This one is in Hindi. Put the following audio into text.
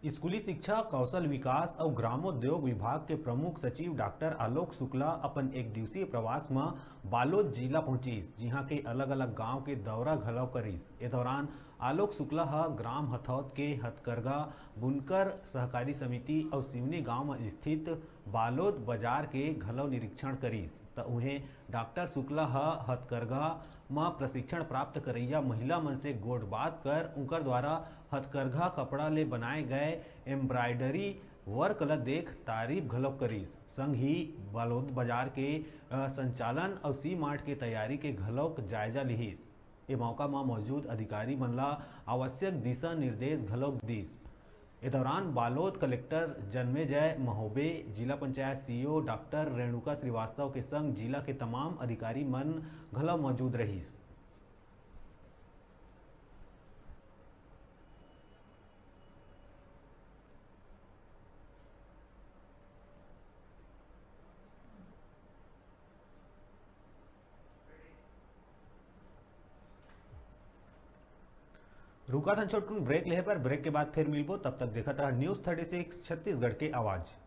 स्कूली शिक्षा, कौशल विकास और ग्रामोद्योग विभाग के प्रमुख सचिव डॉक्टर आलोक शुक्ला अपन एक दिवसीय प्रवास में बालोद जिला पहुंचिस, जिहां के अलग अलग गांव के दौरा घलव करिस। ए दौरान आलोक शुक्ला ग्राम हथौद के हथकरघा बुनकर सहकारी समिति और सिवनी गांव में स्थित बालोद बाजार के घलव निरीक्षण करिस। त उन्हें डॉक्टर शुक्ला हथकरघा में प्रशिक्षण प्राप्त करैया महिला मन से गोड़ बात कर उनकर द्वारा हथकरघा कपड़ा ले बनाए गए एम्ब्रॉयडरी वर्क ल देख तारीफ घलव करिस। संग ही बालोद बाजार के संचालन और सी मार्ट के तैयारी के घलव जायजा लिहिस। ए मौका में मौजूद अधिकारी मन ला आवश्यक दिशा निर्देश घलव दिस। ए दौरान बालोद कलेक्टर जन्मेजय महोबे, जिला पंचायत सीईओ डॉक्टर रेणुका श्रीवास्तव के संग जिला के तमाम अधिकारी मन घलव मौजूद रहिस। रुका था छोटकुन ब्रेक लेहे पर, ब्रेक के बाद फिर मिलबो। तब तक देखत रहा न्यूज़ 36 छत्तीसगढ़ के आवाज़।